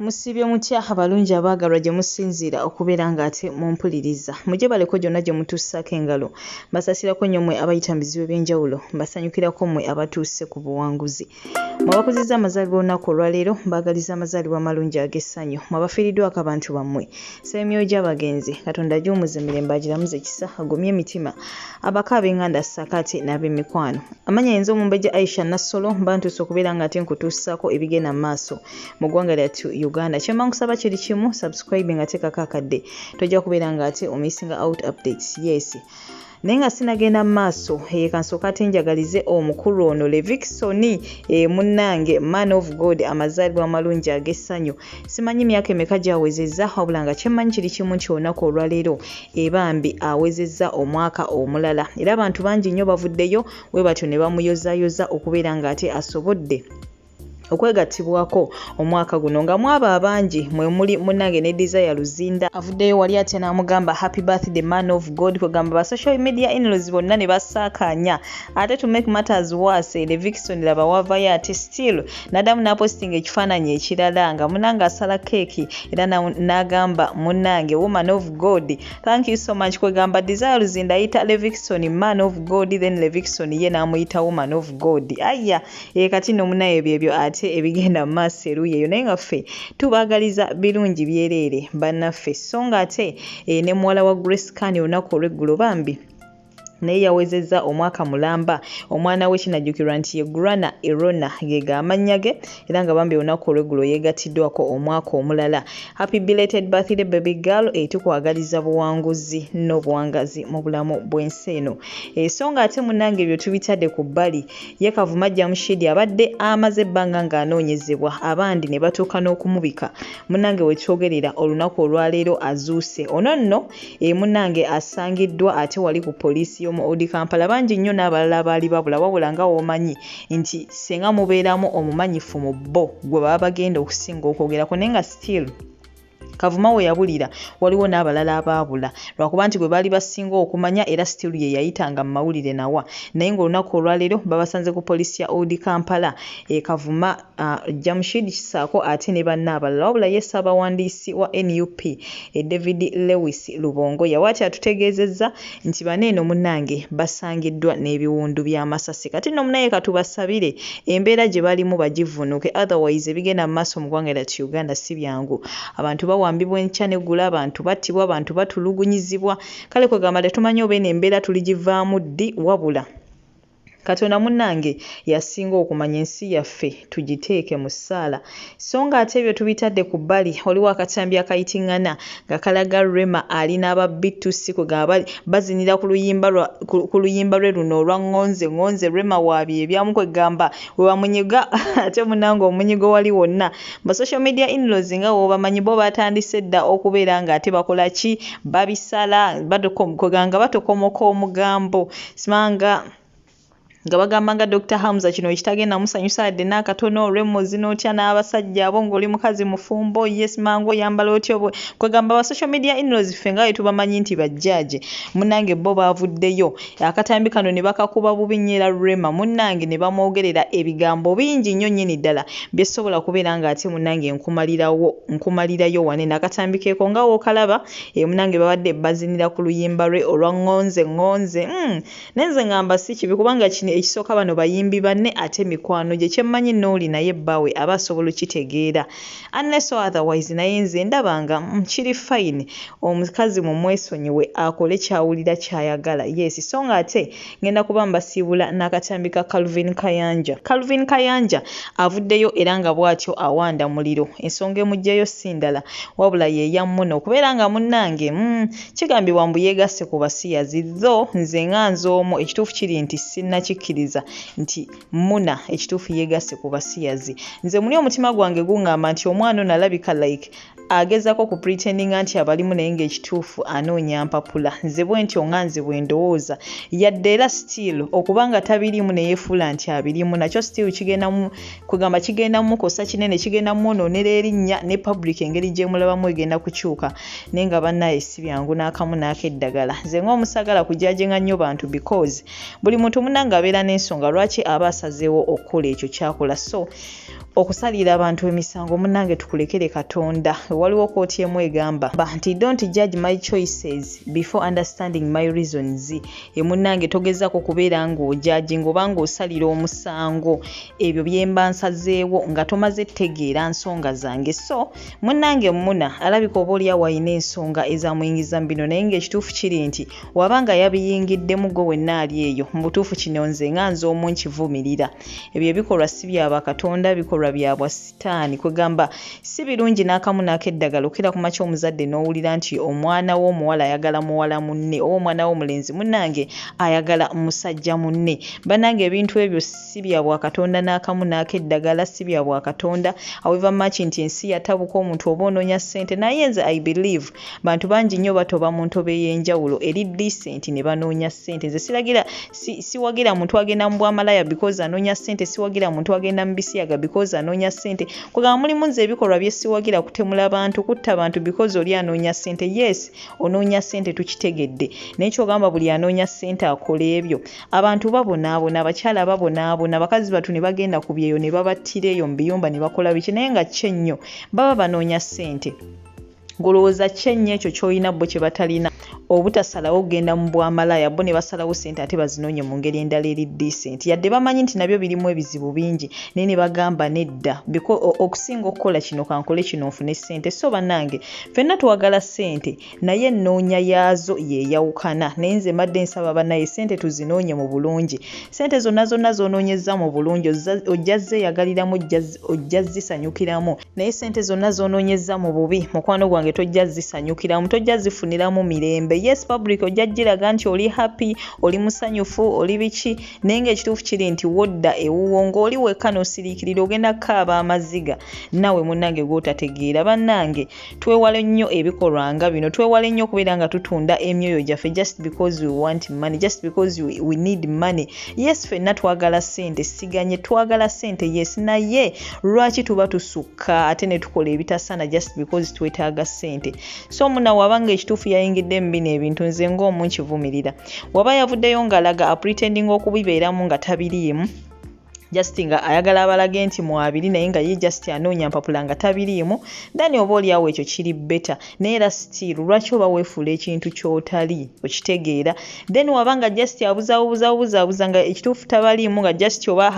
Musibye mutya abalungi abaagalwa gye musinziira okubeera ng'ate mumpuliriza. Mujje baleko gyonna gye mutuusaako engalo. Mbasasirako nnyo mmwe abayita mu bizibu eby'enjawulo. Mbasanyukirako mmwe abatuuse ku buwanguzi. Mwabakuzizza amazaalibwa olunaku olwaleero, mbaagaliza amazaalibwa amalungi ag'essanyu. Mwabafiiriddwako abantu bammwe. Nsaba emyoyo gy'abagenzi, Katonda agiwummuze emirembe agiramuze ekisa, agumye emitima. Abaka ab'enganda ssaakaate n'ab'emikwano. Amanya yenze Omumbejja Aisha Nassolo mba ntuuse okubeera ng'ate nkutuusaako ebigenda mu maaso mu ggwanga lyattu Uganda. Kyemba nkusaba kiri kimu, subscribe nga teekako akadde. Tojja kubeera ng'ate omissing out updates. Yes. Naye nga sinagenda mu maaso, kansooka ate njagalize omukulu ono Levikson munnange man of God amazaalibwa amalungi ag'essanyu. Simanyi myaka emeka gy'awezezza, wabula nga kyemmanyi kiri kimu nti olunaku olwaleero ebambi awezezza omwaka omulala. Era abantu bangi nnyo bavuddeyo bwe batyo ne bamuyozaayoza okubeera ng'ate asobodde okwegattibwako omwaka guno nga mwaba abangi mwe muli munnange ne Desire Luzinda avuddeyo wali ate n'amugamba happy birthday man of God kwegamba ba social media in-laws bonna ne basaakanya. Ate to make matters worse, Levikson laba wavayo ate still n'addamu n'aposting ekifaananyi ekirala nga munnange asala keeki era n'agamba munnange woman of God thank you so much kwegamba Desire Luzinda ayita Levikson man of God then Levikson ye n'amuyita woman of God. Aya kati nno munaye byebyo ate ebigenda mu maaso eruuyi eyo naye nga ffe tubaagaliza birungi byereere bannaffe so nga ate ne muwala wa Grace Kani olunaku olw'eggulo bambi naye yawezezza omwaka mulamba. Omwana we kinajjukirwa nti ye Grana Erona gega amannya ge era nga bambi olunaku olw'eggulo yeegatiddwako omwaka omulala. Happy belated birthday baby girl, tukwagaliza buwanguzi n'obuwangazi mu bulamu bw'ensi eno. So nga ate munnange ebyo tubitadde ku bbali, ye Kavuma Jamushidi abadde amaze ebbanga ng'anoonyezebwa abandi ne batuuka n'okumubika. Munnange we twogerera olunaku olwaleero azuuse. Ono nno munnange asangiddwa ate wali ku poliisi mu Odi Kampala. Bangi nnyo n'abalala baali babula wabula nga womanyi nti senga mubeeramu omumanyifu mu bo gwe baba bagenda okusinga okwogerako naye nga still Kavuma we yabulira waliwo n'abalala abaabula lwakuba nti gwe baali basinga okumanya era still ye yayitanga mu mawulire nawa naye ng'olunaku olwaleero babasanze ku poliisi ya Odi Kampala. Kavuma Jamshid kisaako ate ne banna abalala wabula ye Ssaabawandiisi wa NUP David Lewis Lubongo yawati atutegeezezza nti baneeno munnange basangiddwa n'ebiwundu by'amasasi. Kati nno munaye katubasabire embeera gye balimu bagivunuke otherwise ebigenda mu maaso mu ggwanga lyattu Uganda si byangu. Abantu bawambibwa enkya n'eggulu, abantu battibwa, abantu batulugunyizibwa. Kale kwegamba tetumanyi oba eno embeera tuligivaamu ddi wabula Katonda munnange yasinga okumanya ensi yaffe tugiteeke mu ssaala. So nga ate ebyo tubitadde ku bbali, waliwo akatambi akayitingana nga kalaga Rema ali n'aba B2C kwegamba bazinira ku luyimba lwe luno olwa ngonze Rema waabye ebyamu kwegamba we bamunyiga ate munnange omunyigo wali wonna. Ba social media in-laws nga wobamanyi bo batandise dda okubeera nga ate bakola ki babisala kweganga batokomoka omugambo simanga nga bagamba nga Dr. Hamza kino ekitagenda musanyusa adde n'akatono Remo zinotya n'abasajja abo ng'oli mukazi mufumbo yes mango yambala otyo kwegamba ba social media in-laws ffe nga tubamanyi nti bajjaaje munnange bo baavuddeyo akatambi kano ne bakakuba bubi nnyo era Rema munnange ne bamwogerera ebigambo bingi nnyo nnyini ddala byesobola kubeera nga ate munnange nkumalirayo wane n'akatambi keeko nga wookalaba munnange babadde bazinira ku luyimba lwe olwa ngonze nenze ngamba si kibi kubanga kino ekisooka bano bayimbi banne ate mikwano gye kyemmanyi n'oli naye bbawe aba asobola okitegeera unless otherwise naye nze ndabanga kiri fine omukazi mu mwesonyiwe akole kyawulira kyayagala yes so nga ate ngenda kuba mbasiibula n'akatambi ka Calvin Kayanja avuddeyo era nga bw'atyo awanda muliro ensonga emugjayo si ndala wabula ye yammuno okubeera nga munnange kigambibwa mbu yeegasse ku basiyazi tho nze nga nz'omu ekituufu kiri nti sinnakikkiriza nti muna ekituufu yeegasse ku basiyazi. Nze muli omutima gwange guŋŋamba nti omwana ono alabika like agezako ku pretendinga nti abalimu naye ng'ekituufu anoonya mpapula. Nze bwe ntyo nga nze bwe ndowooza yadde era still okubanga tabirimu ne yeefuula nti abirimu nakyo still kwegamba kigenda mumukosa kinene kigenda mwonoonera erinnya ne public engeri gye mulabamu egenda kukyuka naye nga bannaye si byangu n'akamu n'akeddagala. Nze ng'omusagala kujaajenga nnyo bantu because buli muntu munnange abeera n'ensonga lwaki aba asazeewo okukola ekyo kyakola. So okusalira abantu emisango munnange tukulekere Katonda. Waliwo kooti emu egamba nti don't judge my choices before understanding my reasons. Munnange togezaako kubeera ng'ojaji ng'oba ng'osalira omusango ebyo bye mba nsazeewo nga tomaze tegeera nsonga zange. So munnange Muna alabika oba oli awayina ensonga ezamuyingiza mu bino, naye ng'ekituufu kiri nti wabanga yabiyingiddemu gwe wenna ali eyo mu butuufu kino nze nga nze omu nkivumirira. Ebyo ebikolwa si bya Bakatonda, bikolwa bya bwa sitaani. Kwegamba si birungi n'akamu n'akeddagala okira ku makya omuzadde n'owulira nti omwana w'omuwala ayagala muwala munne oba omwana w'omulenzi munnange ayagala musajja munne. Bannange ebintu ebyo si bya Bwakatonda n'akamu n'akeddagala, si bya Bwakatonda. However much nti ensi yatabuka omuntu oba onoonya ssente, naye nze I believe bantu bangi nnyo batoba mu ntobe y'enjawulo eri decent ne banoonya ssente. Nze siwagira muntu agenda mu bwamalaya because anoonya ssente, siwagira muntu agenda mu bisiyaga because anoonya ssente. Kwegamba mulimu nze ebikolwa bye siwagira kutemula bantu, kutta bantu because oli anoonya ssente. Yes, onoonya ssente tukitegedde, naye kyogamba buli anoonya ssente akola ebyo. Abantu babonaabona, abakyala babonaabona, bakazi batu ne bagenda ku byeyo ne babattira eyo mu biyumba ne bakola biki, naye nga kyennyo baba banoonya ssente. Golowooza kyennyo ekyo ky'olina bo kye batalina, obutasalawo okugenda mu bwamalaya, bo ne basalawo ssente ate bazinoonye mu ngeri endala eri decent. Yadde bamanyi nti nabyo birimu ebizibu bingi, naye ne bagamba nedda okusinga okukola kino kankole kino nfune ssente. So bannange ffenna twagala ssente, naye ennoonya yaazo yeeyawukana. Naye nze mbadde nsaba bannaye ssente tuzinoonye mu bulungi. Ssente zonna z'onoonyezza mu bulungi ojja zeeyagaliramu, ojja zisanyukiramu, naye ssente zonna z'onoonyezza mu bubi mukwano gwange tojja zisanyukiramu, tojja zifuniramu mirembe. Yes, public ojja giraga nti oli happy, oli musanyufu, oli biki, naye ng'ekituufu kiri nti wodda ewuwo ng'oli wekka n'osiriikirira ogenda kukaaba amaziga nawe munnange gw'otategeera. Bannange twewale nnyo ebikolwa nga bino, twewale nnyo okubeera nga tutunda emyoyo gyaffe just because we want money, just because we need money. Yes, ffenna twagala ssente, siganye twagala ssente, yes, naye lwaki tuba tusukka ate ne tukola ebitasaana just because twetaaga ssente. So Muna wabanga ekituufu yayingidde mu bino ebintu nze ng'omu nkivumirira. Waba yavuddeyo ng'alaga apretending okubibeeramu nga tabiriimu, just nga ayagala abalage nti mwabiri naye nga ye just anoonya mpapula nga tabiriimu, then oba oli awo ekyo kiri better. Naye era still lwaki oba weefuula ekintu ky'otali okitegeera, then wabanga just abuzaabuza nga ekituufu tabaliimu, nga just oba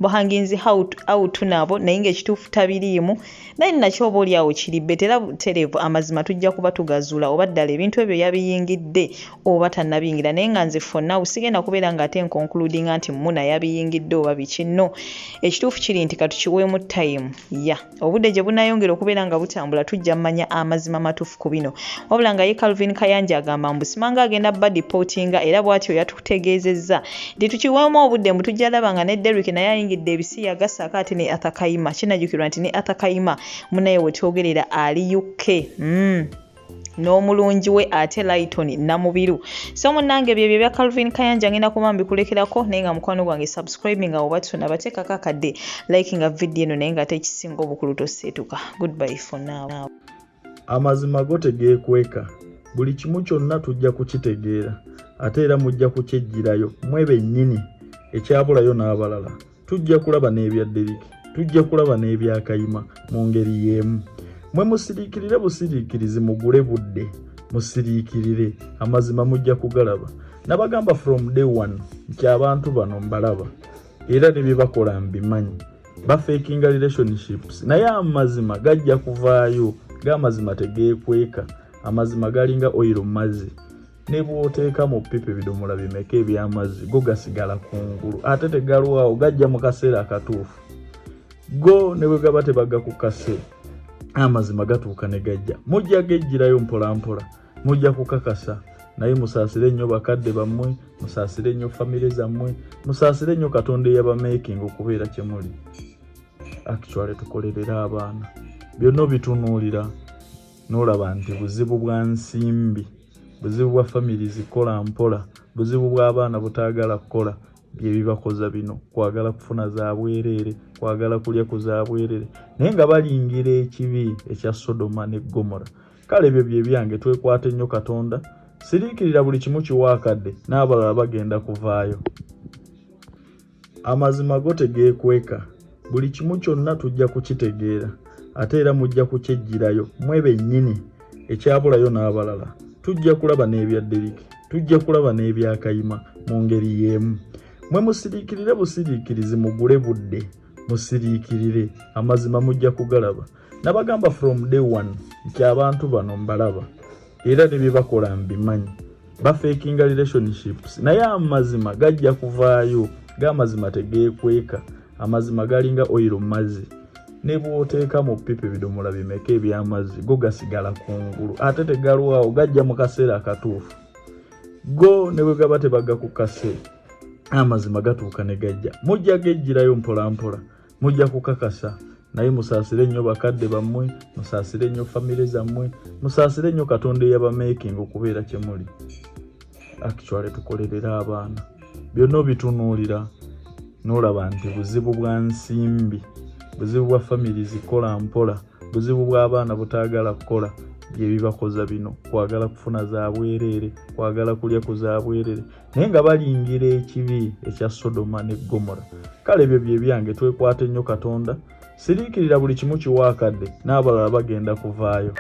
buhanginzi out nabo naye ng'ekituufu tabiriimu, then nakyo oba oli awo kiri better. Era butereevu amazima tujja kuba tugazuula oba ddala ebintu ebyo yabiyingidde oba tannabiyingira. Naye nga nze for now sigenda kubeera nga ate nkoncludinga nti Muna yabiyingidde oba kino. Ekituufu kiri nti katukiweemu time obudde gye bunayongera okubeera nga butambula tujja mmanya amazima matuufu ku bino. Wabula nga ye Calvin Kayanja agamba mbusimanga agenda badipotinga era bw'atyo yatutegeezezza nti tukiweemu obudde mbu tujja laba nga ne Derrick naye ayingidde ebisiya gasaako ate ne Atakayima. Kinajjukirwa nti ne Atakayima munaye wetwogerera ali UK n'omulungi we ate Lighton namubiru. So munnange bye bya Calvin Kayanja ngenda kuba mbikulekerako, naye nga mukwano gwange subscribe nga oba tunabateekako akadde like nga video eno, naye nga ate ekisinga obukulu toseetuka. Goodbye for now. Amazima go tegeekweka, buli kimu kyonna tujja kukitegeera ate era mujja kukyejjirayo mmwe bennyini, ekyabulayo n'abalala. Tujja kulaba n'ebya Derrick, tujja kulaba n'ebya Kayima mu ngeri y'emu. Mwe musiriikirire busiriikirizi, mugule budde musiriikirire, amazima mujja kugalaba. Nabagamba from day one nti abantu bano mbalaba era ne bye bakola mbimanyi, bafekinga relationships, naye amazima gajja kuvaayo. G'amazima tegeekweka, amazima galinga oil mu mazzi, ne bw'oteeka mu pipa ebidomola bimeka eby'amazzi go gasigala kungulu ate tegalwawo, gajja mu kaseera akatuufu. Go ne bwe gaba tebaga ku kase, amazima gatuuka ne gajja. Mujja gejjirayo mpola mpola, mujja kukakasa, naye musaasire nnyo bakadde bammwe, musaasire nnyo famire zammwe, musaasire nnyo Katonda eyabamaking okubeera kye muli. Actually tukolerera abaana byonna bitunuulira n'olaba nti buzibu bwa nsimbi, buzibu bwa famire zikola mpola, buzibu bw'abaana butaagala kukola bye bibakoza bino, kwagala kufuna za bwereere, kwagala kulya ku za bwereere, naye nga balingira ekibi ekya Sodoma ne Gomora. Kale ebyo bye byange, twekwate nnyo Katonda, siriikirira buli kimu kiwaakadde, n'abalala bagenda kuvaayo. amazima go tegeekweka buli kimu kyonna tujja kukitegeera ate era mujja kukyejjirayo mwe bennyini ekyabulayo n'abalala tujja kulaba n'ebyaddiriki tujja kulaba n'ebyakayima mu ngeri y'emu mwe musiriikirire busiriikirizi mugule budde musiriikirire amazima mujja kugalaba nabagamba from day one nti abantu bano mbalaba era ne bye bakola mbimanyi bafekinga relationships naye amazima gajja kuvaayo g'amazima tegeekweka amazima galinga oil mazzi ne bw'oteeka mu pipa ebidomola bimeka eby'amazzi go gasigala kungulu ate tegalwawo gajja mu kaseera akatuufu go ne bwe gaba tebagakukase amazima gatuuka ne gajja mujja gejjirayo mpola mpola mujja kukakasa naye musaasire nnyo bakadde bammwe musaasire nnyo famire zammwe musaasire nnyo Katonda eyabamaking okubeera kye muli actually tukolerera abaana byonna obitunuulira n'olaba nti buzibu bwa nsimbi buzibu bwa famire zikola mpola buzibu bw'abaana butaagala kukola bye bibakoza bino kwagala kufuna za bwereere kwagala kulya ku za bwereere naye nga balingira ekibi ekya Sodoma ne Gomora kale ebyo bye byange twekwate nnyo Katonda siriikirira buli kimu kiwaakadde n'abalala bagenda kuvaayo